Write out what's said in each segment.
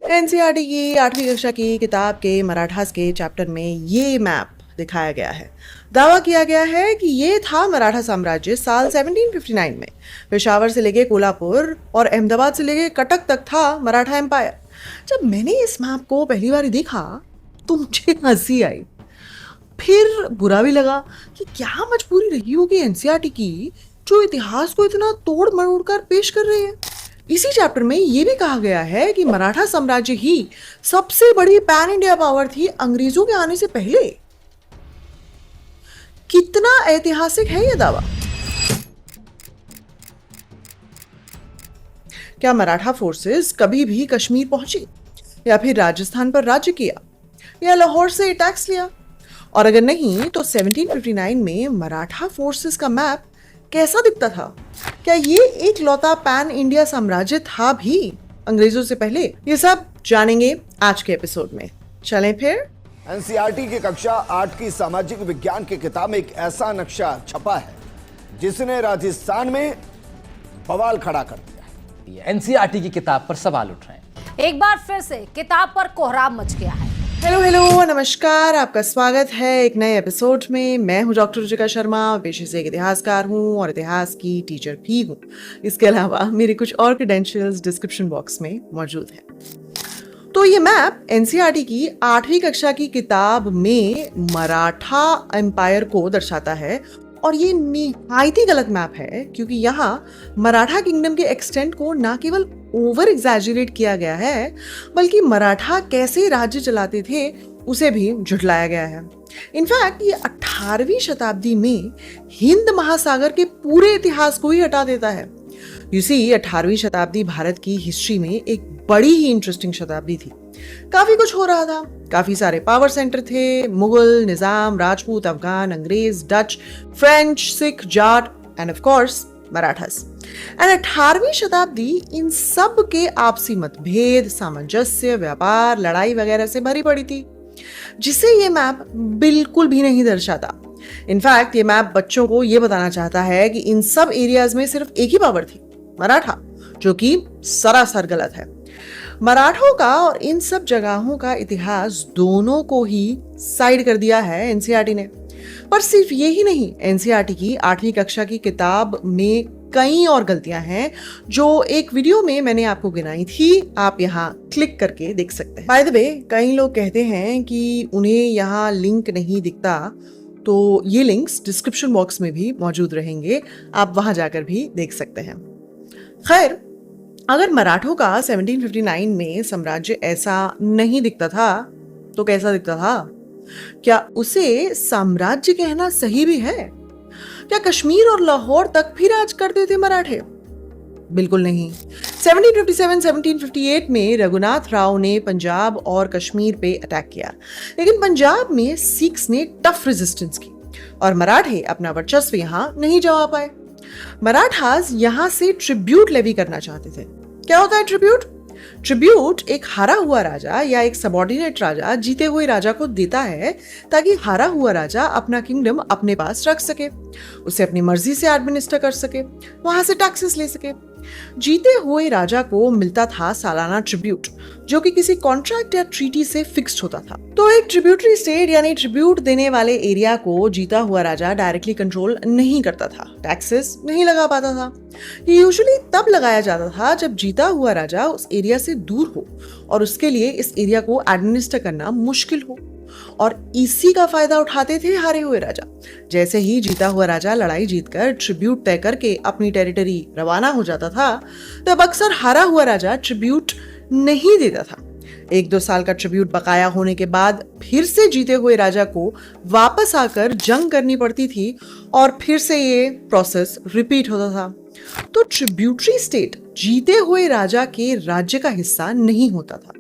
NCERT की 8वीं कक्षा की किताब के मराठास के चैप्टर में ये मैप दिखाया गया है। दावा किया गया है कि ये था मराठा साम्राज्य साल 1759 में। पेशावर से लेके कोल्हापुर और अहमदाबाद से लेके कटक तक था मराठा एम्पायर। जब मैंने इस मैप को पहली बार देखा तो मुझे हंसी आई, फिर बुरा भी लगा कि क्या मजबूरी रही होगी एनसीईआरटी की जो इतिहास को इतना तोड़ मरोड़ कर पेश कर रही है। इसी चैप्टर में ये भी कहा गया है कि मराठा साम्राज्य ही सबसे बड़ी पैन इंडिया पावर थी अंग्रेजों के आने से पहले। कितना ऐतिहासिक है यह दावा। क्या मराठा फोर्सेस कभी भी कश्मीर पहुंची या फिर राजस्थान पर राज्य किया या लाहौर से टैक्स लिया? और अगर नहीं तो 1759 में मराठा फोर्सेस का मैप कैसा दिखता था? क्या ये एक लौता पैन इंडिया साम्राज्य था भी अंग्रेजों से पहले? ये सब जानेंगे आज के एपिसोड में। चलें फिर। एनसीईआरटी की कक्षा 8 की सामाजिक विज्ञान की किताब में एक ऐसा नक्शा छपा है जिसने राजस्थान में बवाल खड़ा कर दिया। एनसीईआरटी की किताब पर सवाल उठ रहे हैं। एक बार फिर से किताब पर कोहराम मच गया है। हेलो नमस्कार, आपका स्वागत है एक नए एपिसोड में। मैं हूं डॉक्टर रुचिका शर्मा, पेशे से एक इतिहासकार हूं और इतिहास की टीचर भी हूं। इसके अलावा मेरे कुछ और क्रेडेंशियल्स डिस्क्रिप्शन बॉक्स में मौजूद है। तो ये मैप एनसीईआरटी की 8वीं कक्षा की किताब में मराठा एम्पायर को दर्शाता है और ये निहायत ही गलत मैप है, क्योंकि यहाँ मराठा किंगडम के एक्सटेंट को ना केवल ओवर एग्जैजरेट किया गया है बल्कि मराठा कैसे राज्य चलाते थे उसे भी झुठलाया गया है। इनफैक्ट ये 18वीं शताब्दी में हिंद महासागर के पूरे इतिहास को ही हटा देता है। यू सी 18वीं शताब्दी भारत की हिस्ट्री में एक बड़ी ही इंटरेस्टिंग शताब्दी थी। काफी कुछ हो रहा था, काफी सारे पावर सेंटर थे, मुगल, निजाम, राजपूत, अफगान, अंग्रेज, Dutch, French, Sikh, Jat and of course Marathas. And 18वीं शताब्दी इन सब के आपसी मतभेद, सामंजस्य, व्यापार, लड़ाई वगैरह से भरी पड़ी थी, जिसे ये मैप बिल्कुल भी नहीं दर्शाता। इनफैक्ट ये मैप बच्चों को ये बताना चाहता है कि इन सब एरियाज में सिर्फ एक ही पावर थी, मराठा, जो कि सरासर गलत है। मराठों का और इन सब जगहों का इतिहास दोनों को ही साइड कर दिया है एनसीईआरटी ने। पर सिर्फ ये ही नहीं, एनसीईआरटी की 8वीं कक्षा की किताब में कई और गलतियां हैं जो एक वीडियो में मैंने आपको गिनाई थी। आप यहाँ क्लिक करके देख सकते हैं। बाय द वे, कई लोग कहते हैं कि उन्हें यहाँ लिंक नहीं दिखता, तो ये लिंक्स डिस्क्रिप्शन बॉक्स में भी मौजूद रहेंगे, आप वहां जाकर भी देख सकते हैं। खैर, अगर मराठों का 1759 में साम्राज्य ऐसा नहीं दिखता था तो कैसा दिखता था? क्या उसे साम्राज्य कहना सही भी है? क्या कश्मीर और लाहौर तक भी राज करते थे मराठे? बिल्कुल नहीं। 1757-1758 में रघुनाथ राव ने पंजाब और कश्मीर पे अटैक किया, लेकिन पंजाब में सिख्स ने टफ रेजिस्टेंस की और मराठे अपना वर्चस्व यहाँ नहीं जमा पाए। मराठास यहाँ से ट्रिब्यूट लेवी करना चाहते थे। क्या होता है ट्रिब्यूट? ट्रिब्यूट एक हारा हुआ राजा या एक सबऑर्डिनेट राजा जीते हुए राजा को देता है ताकि हारा हुआ राजा अपना किंगडम अपने पास रख सके, उसे अपनी मर्जी से एडमिनिस्टर कर सके, वहां से टैक्सेस ले सके। जीते हुए राजा को मिलता था सालाना ट्रिब्यूट, जो कि किसी कॉन्ट्रैक्ट या ट्रीटी से फिक्स्ड होता था। तो एक ट्रिब्यूटरी स्टेट यानी ट्रिब्यूट देने वाले एरिया को जीता हुआ राजा डायरेक्टली कंट्रोल नहीं करता था, टैक्सेस नहीं लगा पाता था। ये यूजुअली तब लगाया जाता था जब जीता हुआ राजा उस एरिया से दूर हो और उसके लिए इस एरिया को एडमिनिस्टर करना मुश्किल हो, और इसी का फायदा उठाते थे हारे हुए राजा। जैसे ही जीता हुआ राजा लड़ाई जीतकर ट्रिब्यूट तय करके अपनी टेरिटरी रवाना हो जाता था, तब अक्सर हारा हुआ राजा ट्रिब्यूट नहीं देता था। 1-2 साल का ट्रिब्यूट बकाया होने के बाद फिर से जीते हुए राजा को वापस आकर जंग करनी पड़ती थी और फिर से ये प्रोसेस रिपीट होता था। तो ट्रिब्यूटरी स्टेट जीते हुए राजा के राज्य का हिस्सा नहीं होता था,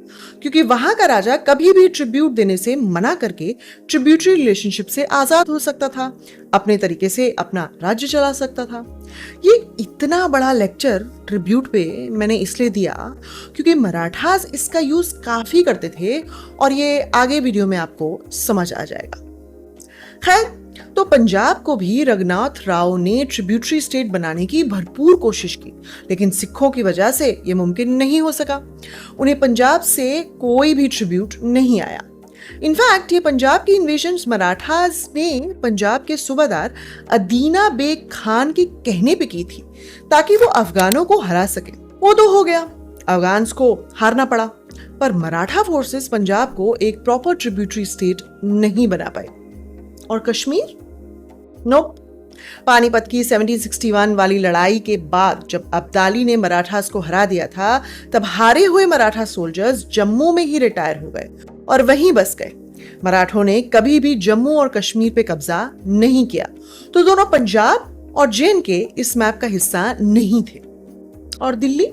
क्योंकि वहां का राजा कभी भी ट्रिब्यूट देने से मना करके ट्रिब्यूटरी रिलेशनशिप से आजाद हो सकता था, अपने तरीके से अपना राज्य चला सकता था। ये इतना बड़ा लेक्चर ट्रिब्यूट पे मैंने इसलिए दिया क्योंकि मराठास इसका यूज काफी करते थे और ये आगे वीडियो में आपको समझ आ जाएगा। खैर, तो पंजाब को भी रघुनाथ राव ने ट्रिब्यूटरी स्टेट बनाने की भरपूर कोशिश की, लेकिन सिखों की वजह से यह मुमकिन नहीं हो सका। उन्हें पंजाब से कोई भी ट्रिब्यूट नहीं आया। इनफैक्ट ये पंजाब की इन्वेजन मराठास ने पंजाब के सूबादार अदीना बेग खान के कहने पे की थी, ताकि वो अफगानों को हरा सके। वो तो हो गया, अफगान्स को हारना पड़ा, पर मराठा फोर्सेस पंजाब को एक प्रॉपर ट्रिब्यूटरी स्टेट नहीं बना पाए। और कश्मीर? नोप। पानीपत की 1761 वाली लड़ाई के बाद जब अब्दाली ने मराठास को हरा दिया था, तब हारे हुए मराठा सोल्जर्स जम्मू में ही रिटायर हो गए और वहीं बस गए। मराठों ने कभी भी जम्मू और कश्मीर पे कब्जा नहीं किया, तो दोनों पंजाब और जे.एंड.के इस मैप का हिस्सा नहीं थे। और दिल्ली?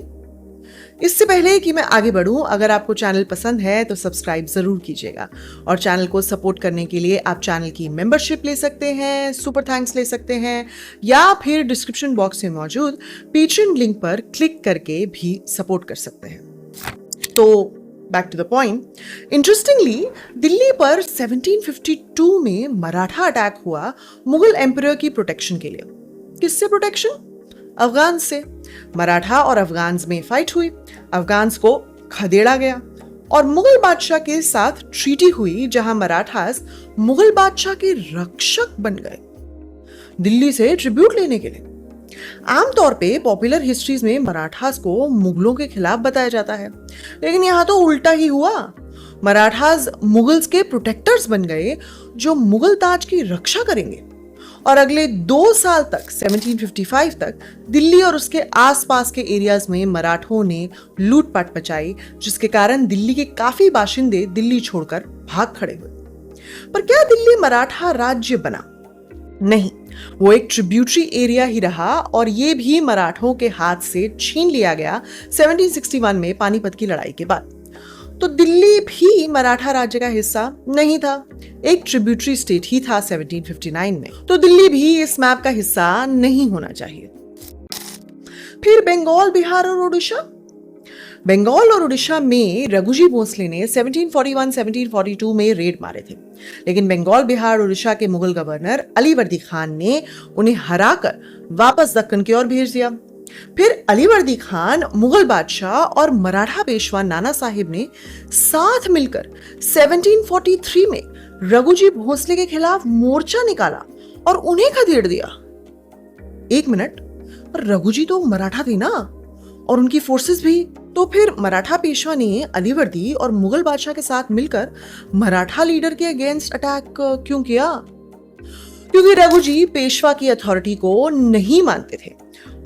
इससे पहले कि मैं आगे बढ़ूं, अगर आपको चैनल पसंद है तो सब्सक्राइब जरूर कीजिएगा, और चैनल को सपोर्ट करने के लिए आप चैनल की मेंबरशिप ले सकते हैं, सुपर थैंक्स ले सकते हैं, या फिर डिस्क्रिप्शन बॉक्स में मौजूद पेट्रियन लिंक पर क्लिक करके भी सपोर्ट कर सकते हैं। तो back to the point, interestingly Delhi पर 1752 में मराठा अटैक हुआ मुगल एम्परर की प्रोटेक्शन के लिए। किससे प्रोटेक्शन? अफगान से। मराठा और अफगान्स में फाइट हुई, अफगान्स को खदेड़ा गया और मुगल बादशाह के साथ ट्रीटी हुई, जहां मराठास मुगल बादशाह के रक्षक बन गए दिल्ली से ट्रिब्यूट लेने के लिए। आमतौर पे पॉपुलर हिस्ट्रीज में मराठास को मुगलों के खिलाफ बताया जाता है, लेकिन यहां तो उल्टा ही हुआ। मराठास मुगल्स के प्रोटेक्टर्स बन गए जो मुगल ताज की रक्षा करेंगे। और अगले 2 साल तक 1755 तक दिल्ली और उसके आसपास के एरियाज में मराठों ने लूटपाट मचाई, जिसके कारण दिल्ली के काफी बाशिंदे दिल्ली छोड़कर भाग खड़े हुए। पर क्या दिल्ली मराठा राज्य बना? नहीं, वो एक ट्रिब्यूटरी एरिया ही रहा, और ये भी मराठों के हाथ से छीन लिया गया 1761 में पानीपत की लड़ाई के बाद। तो दिल्ली भी मराठा राज्य का हिस्सा नहीं था, एक ट्रिब्यूटरी स्टेट ही था 1759 में। तो दिल्ली भी इस मैप का हिस्सा नहीं होना चाहिए। फिर बंगाल, बिहार और उड़ीसा? बंगाल और उड़ीसा में रघुजी भोसले ने 1741-1742 में रेड मारे थे, लेकिन बंगाल, बिहार, उड़ीसा के मुगल गवर्नर अलीवर्दी खान ने उन्हें हराकर वापस दक्कन की ओर भेज दिया। फिर अलीवर्दी खान, मुगल बादशाह और मराठा पेशवा नाना साहिब ने साथ मिलकर 1743 में रघुजी भोसले के खिलाफ मोर्चा निकाला और उन्हें खदेड़ दिया। एक मिनट, पर रघुजी तो मराठा थे ना, और उनकी फोर्सेस भी। तो फिर मराठा पेशवा ने अलीवर्दी और मुगल बादशाह के साथ मिलकर मराठा लीडर के अगेंस्ट अटैक क्यों किया? क्योंकि रघुजी पेशवा की अथॉरिटी को नहीं मानते थे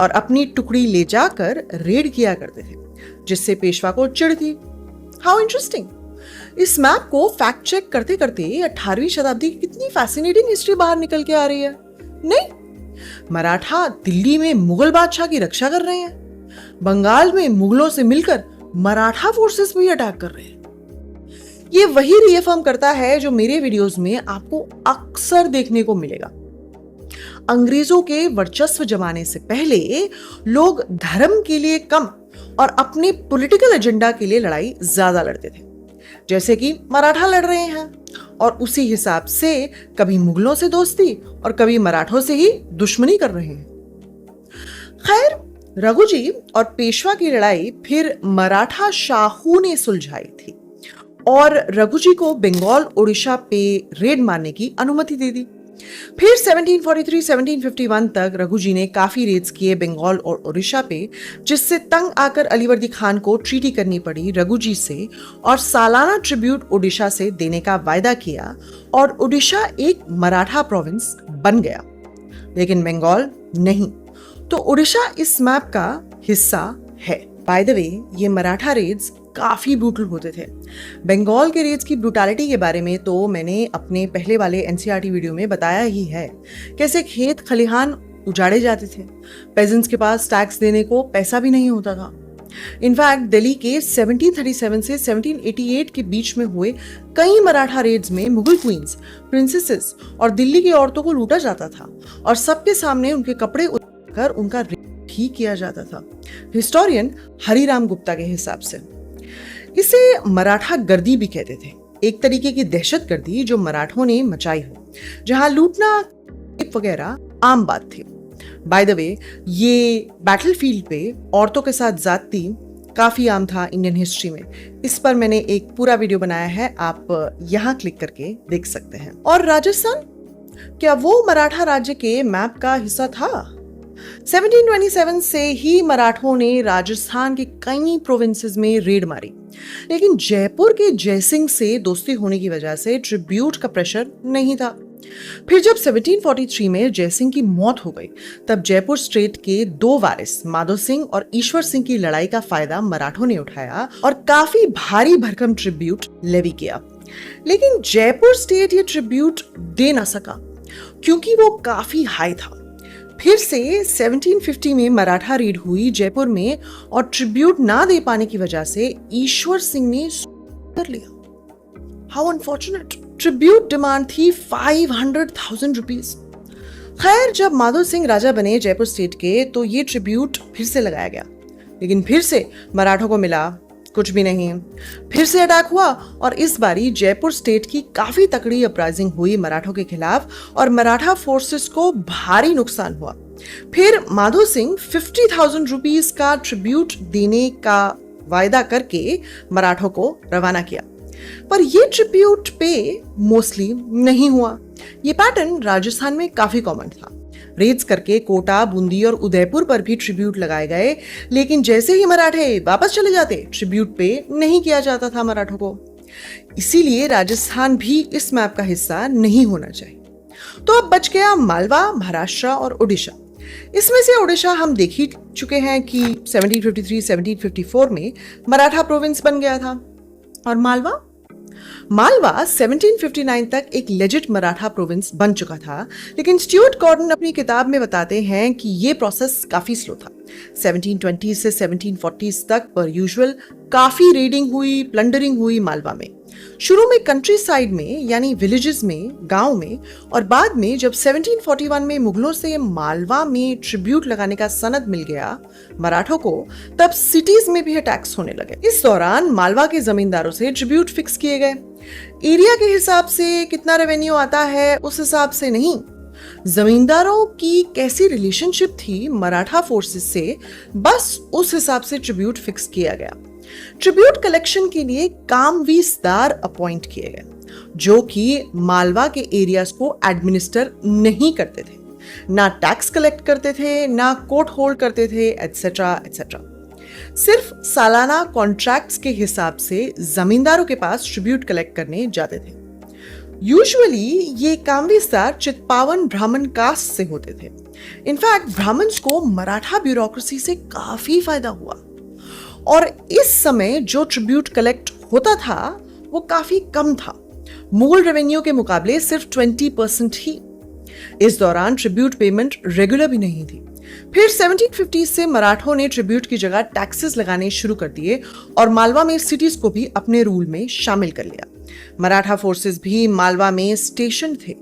और अपनी टुकड़ी ले जाकर रेड किया करते थे, जिससे पेशवा को चिढ़ थी। How interesting. इस मैप को फैक्ट चेक करते करते 18वीं शताब्दी की कितनी फैसिनेटिंग हिस्ट्री बाहर निकल के आ रही है। नहीं, मराठा दिल्ली में मुगल बादशाह की रक्षा कर रहे हैं, बंगाल में मुगलों से मिलकर मराठा फोर्सेस भी अटैक कर रहे हैं। ये वही रीअफर्म करता है जो मेरे वीडियोस में आपको अक्सर देखने को मिलेगा। अंग्रेजों के वर्चस्व जमाने से पहले लोग धर्म के लिए कम और अपने पॉलिटिकल एजेंडा के लिए लड़ाई ज्यादा लड़ते थे, जैसे कि मराठा लड़ रहे हैं, और उसी हिसाब से कभी मुगलों से दोस्ती और कभी मराठों से ही दुश्मनी कर रहे हैं। खैर, रघुजी और पेशवा की लड़ाई फिर मराठा शाहू ने सुलझाई थी और रघुजी को बंगाल, उड़ीसा पे रेड मारने की अनुमति दे दी। फिर 1743-1751 तक रघुजी ने काफी रेड्स किए बंगाल और उड़ीसा पे, जिससे तंग आकर अलीवर्दी खान को ट्रीटी करनी पड़ी रघुजी से और सालाना ट्रिब्यूट उड़ीसा से देने का वायदा किया, और उड़ीसा एक मराठा प्रोविंस बन गया, लेकिन बंगाल नहीं। तो उड़ीसा इस मैप का हिस्सा है। बाय द वे, ये मराठा रेड्स काफी ब्रूटल होते थे। बंगाल के रेड्स की ब्रूटैलिटी के बारे में तो मैंने अपने पहले वाले एनसीईआरटी वीडियो में बताया ही है। कैसे खेत खलिहान उजाड़े जाते थे, पेजेंट्स के पास टैक्स देने को पैसा भी नहीं होता था। इनफैक्ट दिल्ली के 1737 से 1788 के बीच में हुए कई मराठा रेड्स में मुगल क्वींस, प्रिंसेसेस और दिल्ली की औरतों को लूटा जाता था और सबके सामने उनके कपड़े उतारकर उनका रेप भी किया जाता था, हिस्टोरियन हरिराम गुप्ता के हिसाब से। इसे मराठा गर्दी भी कहते थे। एक तरीके की दहशतगर्दी जो मराठों ने मचाई हो, जहां लूटना वगैरह आम बात थी। बाय द वे, ये बैटलफील्ड पे औरतों के साथ ज्यादती काफी आम था इंडियन हिस्ट्री में। इस पर मैंने एक पूरा वीडियो बनाया है, आप यहां क्लिक करके देख सकते हैं। और राजस्थान, क्या वो मराठा राज्य के मैप का हिस्सा था? 1727 से ही मराठों ने राजस्थान के कई प्रोविंसेस में रेड मारी, लेकिन जयपुर के जयसिंह से दोस्ती होने की वजह से ट्रिब्यूट का प्रेशर नहीं था। फिर जब 1743 में जयसिंह की मौत हो गई, तब जयपुर स्टेट के दो वारिस माधो सिंह और ईश्वर सिंह की लड़ाई का फायदा मराठों ने उठाया और काफी भारी भरकम ट्रिब्यूट लेवी किया। लेकिन जयपुर स्टेट ये ट्रिब्यूट दे ना सका क्योंकि वो काफी हाई था। फिर से 1750 में मराठा रेड हुई जयपुर में और ट्रिब्यूट ना दे पाने की वजह से ईश्वर सिंह ने कर लिया। How unfortunate. ट्रिब्यूट डिमांड थी 500,000 रुपीज। खैर, जब माधो सिंह राजा बने जयपुर स्टेट के, तो ये ट्रिब्यूट फिर से लगाया गया, लेकिन फिर से मराठों को मिला कुछ भी नहीं। फिर से अटैक हुआ और इस बारी जयपुर स्टेट की काफी तकड़ी अपराइजिंग हुई मराठों के खिलाफ और मराठा फोर्सेस को भारी नुकसान हुआ। फिर माधो सिंह 50,000 रुपीज का ट्रिब्यूट देने का वायदा करके मराठों को रवाना किया, पर यह ट्रिब्यूट पे मोस्टली नहीं हुआ। यह पैटर्न राजस्थान में काफी कॉमन था। रेड्स करके कोटा, बूंदी और उदयपुर पर भी ट्रिब्यूट लगाए गए, लेकिन जैसे ही मराठे वापस चले जाते, ट्रिब्यूट पे नहीं किया जाता था मराठों को। इसीलिए राजस्थान भी इस मैप का हिस्सा नहीं होना चाहिए। तो अब बच गया मालवा, महाराष्ट्र और उड़ीसा। इसमें से उड़ीसा हम देख ही चुके हैं कि 1753-1754 में मराठा प्रोविंस बन गया था। और मालवा 1759 तक एक लेजिट मराठा प्रोविंस बन चुका था, लेकिन स्टुअर्ट गॉर्डन अपनी किताब में बताते हैं कि ये प्रोसेस काफी स्लो था। 1720 से 1740 तक पर यूजुअल काफी रेडिंग हुई, प्लंडरिंग हुई मालवा में। शुरू में कंट्री साइड में, यानी विलेजेस में, गांव में, और बाद में जब 1741 में मुगलों से मालवा में ट्रिब्यूट लगाने का सनद मिल गया मराठों को, तब सिटीज में भी अटैक्स होने लगे। इस दौरान मालवा के जमींदारों से ट्रिब्यूट फिक्स किए गए। एरिया के हिसाब से कितना रेवेन्यू आता है उस हिसाब से नहीं, जमींदारों की कैसी रिलेशनशिप थी मराठा फोर्सेस से, बस उस हिसाब से ट्रिब्यूट फिक्स किया गया। ट्रिब्यूट कलेक्शन के लिए कामवीसदार अपॉइंट किए गए, जो कि मालवा के एरियाज को एडमिनिस्टर नहीं करते थे, ना टैक्स कलेक्ट करते थे, ना कोर्ट होल्ड करते थे, एटसेट्रा एटसेट्रा। सिर्फ सालाना कॉन्ट्रैक्ट्स के हिसाब से जमींदारों के पास ट्रिब्यूट कलेक्ट करने जाते थे। यूजुअली ये कामवीसदार चित्पावन ब्राह्मण कास्ट से होते थे। इनफैक्ट ब्राह्मण्स को मराठा ब्यूरोक्रेसी से काफी फायदा हुआ और इस समय जो ट्रिब्यूट कलेक्ट होता था वो काफी कम था, मुगल रेवेन्यू के मुकाबले सिर्फ 20% ही। इस दौरान ट्रिब्यूट पेमेंट रेगुलर भी नहीं थी। फिर 1750 से मराठों ने ट्रिब्यूट की जगह टैक्सेस लगाने शुरू कर दिए और मालवा में सिटीज को भी अपने रूल में शामिल कर लिया। मराठा फोर्सेस भी मालवा में स्टेशन थे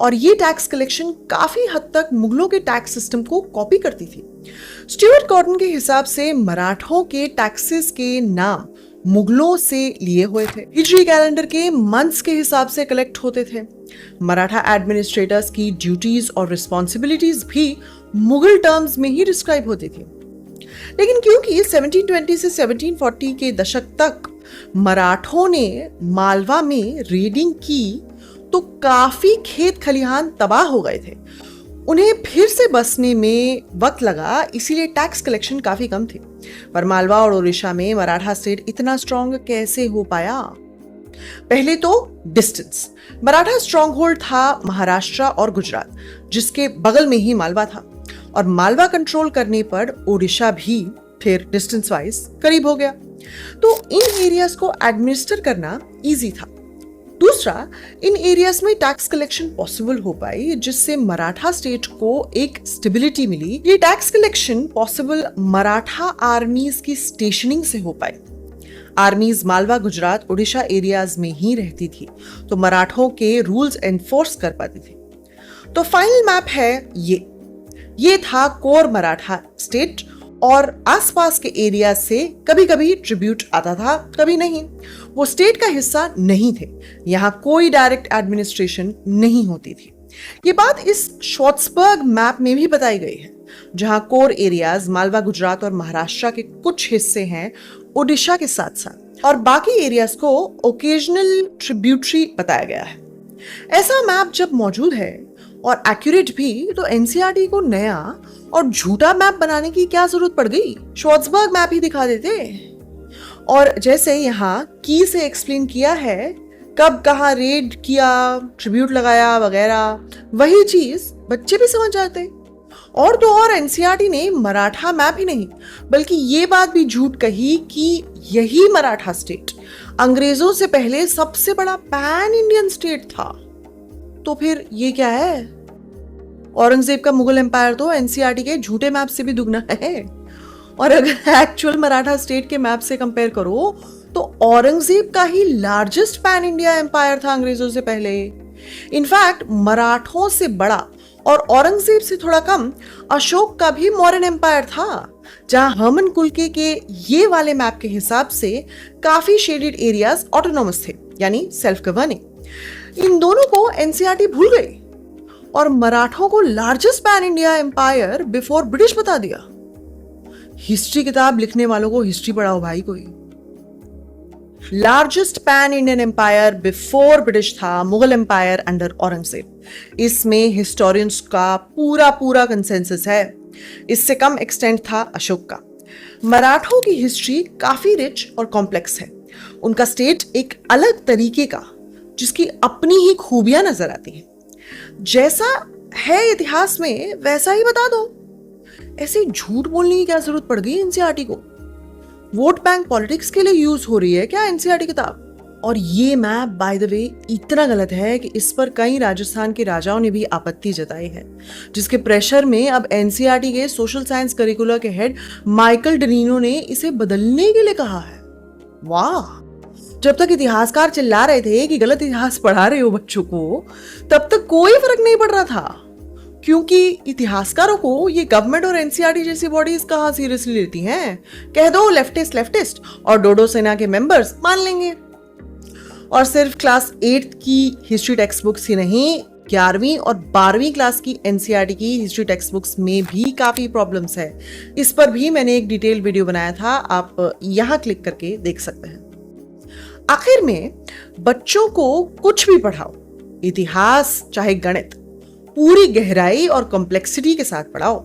और ये टैक्स कलेक्शन काफी हद तक मुगलों के टैक्स सिस्टम को कॉपी करती थी। स्टुअर्ट गॉर्डन के हिसाब से मराठों के टैक्सेस के नाम मुगलों से लिए हुए थे, हिजरी कैलेंडर के मंथ्स के हिसाब से कलेक्ट होते थे। मराठा एडमिनिस्ट्रेटर्स की ड्यूटीज और रिस्पॉन्सिबिलिटीज भी मुगल टर्म्स में ही डिस्क्राइब होती थी। लेकिन क्योंकि 1720 से 1740 के दशक तक मराठों ने मालवा में रेडिंग की, तो काफी खेत खलिहान तबाह हो गए थे। उन्हें फिर से बसने में वक्त लगा, इसीलिए टैक्स कलेक्शन काफी कम थी। पर मालवा और ओडिशा में मराठा स्टेट इतना स्ट्रॉन्ग कैसे हो पाया? पहले तो डिस्टेंस। मराठा स्ट्रॉन्ग होल्ड था महाराष्ट्र और गुजरात, जिसके बगल में ही मालवा था, और मालवा कंट्रोल करने पर ओडिशा भी फिर डिस्टेंस वाइज करीब हो गया, तो इन एरियाज को एडमिनिस्टर करना इजी था। दूसरा, इन एरियाज में टैक्स कलेक्शन पॉसिबल हो पाई, जिससे मराठा स्टेट को एक स्टेबिलिटी मिली। ये टैक्स कलेक्शन पॉसिबल मराठा आर्मीज की स्टेशनिंग से हो पाई। आर्मीज मालवा, गुजरात, ओडिशा एरियाज में ही रहती थी, तो मराठों के रूल्स एनफोर्स कर पाती थी। तो फाइनल मैप है ये था कोर मराठा स्टेट, और आसपास के एरिया से कभी कभी ट्रिब्यूट आता था, कभी नहीं। वो स्टेट का हिस्सा नहीं थे, यहाँ कोई डायरेक्ट एडमिनिस्ट्रेशन नहीं होती थी। ये बात इस श्वार्ट्सबर्ग मैप में भी बताई गई है, जहां कोर एरियाज मालवा, गुजरात और महाराष्ट्र के कुछ हिस्से हैं ओडिशा के साथ साथ, और बाकी एरियाज को ओकेजनल ट्रिब्यूटरी बताया गया है। ऐसा मैप जब मौजूद है और एक्यूरेट भी, तो एनसीईआरटी को नया और झूठा मैप बनाने की क्या जरूरत पड़ गई? श्वार्ट्सबर्ग मैप ही दिखा देते। और जैसे यहाँ की से एक्सप्लेन किया है, कब कहाँ रेड किया, ट्रिब्यूट लगाया वगैरह, वही चीज बच्चे भी समझ जाते। और तो और एनसीईआरटी ने मराठा मैप ही नहीं, बल्कि ये बात भी झूठ कही कि यही मराठा स्टेट अंग्रेजों से पहले सबसे बड़ा पैन इंडियन स्टेट था। तो फिर ये क्या है? औरंगजेब का मुगल एम्पायर तो एनसीईआरटी के झूठे मैप से भी दुगना है। और अगर एक्चुअल मराठा स्टेट के मैप से कंपेयर करो तो औरंगजेब का ही लार्जेस्ट पैन इंडिया एम्पायर था अंग्रेजों से पहले। इनफैक्ट मराठों से बड़ा और औरंगजेब से थोड़ा कम अशोक का भी मौर्यन एम्पायर था, जहां हर्मन कुलके के ये वाले मैप के हिसाब से काफी शेडेड एरियाज ऑटोनॉमस थे, यानी सेल्फ गवर्निंग। इन दोनों को एनसीईआरटी भूल गई और मराठों को largest pan India empire before British बता दिया। हिस्ट्री किताब लिखने वालों को हिस्ट्री पढ़ाओ भाई कोई। Largest pan Indian empire before British था मुगल एम्पायर अंडर औरंगजेब। इसमें हिस्टोरियंस का पूरा कंसेंसस है। इससे कम एक्सटेंट था अशोक का। मराठों की हिस्ट्री काफी रिच और कॉम्प्लेक्स है। उनका स्टेट एक अलग तरीके का, जिसकी अपनी ही खूबियां नजर आती हैं। जैसा है इतिहास में वैसा ही बता दो। ऐसे झूठ बोलने की क्या जरूरत पड़ गई एनसीईआरटी को? वोट बैंक पॉलिटिक्स के लिए यूज हो रही है क्या एनसीईआरटी किताब? और ये मैप बाय द वे इतना गलत है कि इस पर कई राजस्थान के राजाओं ने भी आपत्ति जताई है, जिसके प्रेशर में अब एनसीईआरटी के सोशल साइंस करिकुलर के हेड माइकल डनीनो ने इसे बदलने के लिए कहा है। वाह! जब तक इतिहासकार चिल्ला रहे थे कि गलत इतिहास पढ़ा रहे हो बच्चों को, तब तक कोई फर्क नहीं पड़ रहा था, क्योंकि इतिहासकारों को ये गवर्नमेंट और एनसीईआरटी जैसी बॉडीज कहाँ सीरियसली लेती हैं। कह दो लेफ्टिस्ट और डोडो सेना के मेंबर्स मान लेंगे। और सिर्फ क्लास 8 की हिस्ट्री टेक्स्ट बुक्स ही नहीं, 11वीं और 12वीं क्लास की एनसीईआरटी की हिस्ट्री टेक्स्ट बुक्स में भी काफी प्रॉब्लम्स है। इस पर भी मैंने एक डिटेल वीडियो बनाया था, आप यहाँ क्लिक करके देख सकते हैं। आखिर में बच्चों को कुछ भी पढ़ाओ, इतिहास चाहे गणित, पूरी गहराई और कॉम्प्लेक्सिटी के साथ पढ़ाओ।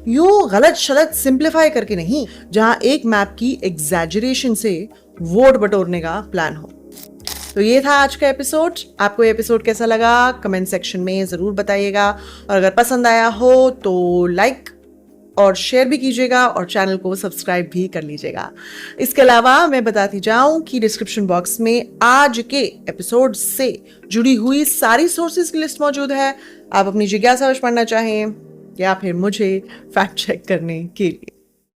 यूं गलत शलत सिंप्लीफाई करके नहीं, जहां एक मैप की एग्जैजरेशन से वोट बटोरने का प्लान हो। तो ये था आज का एपिसोड। आपको ये एपिसोड कैसा लगा कमेंट सेक्शन में जरूर बताइएगा, और अगर पसंद आया हो तो लाइक और शेयर भी कीजिएगा और चैनल को सब्सक्राइब भी कर लीजिएगा। इसके अलावा मैं बताती जाऊं कि डिस्क्रिप्शन बॉक्स में आज के एपिसोड से जुड़ी हुई सारी सोर्सेज की लिस्ट मौजूद है। आप अपनी जिज्ञासा पढ़ना चाहें या फिर मुझे फैक्ट चेक करने के लिए।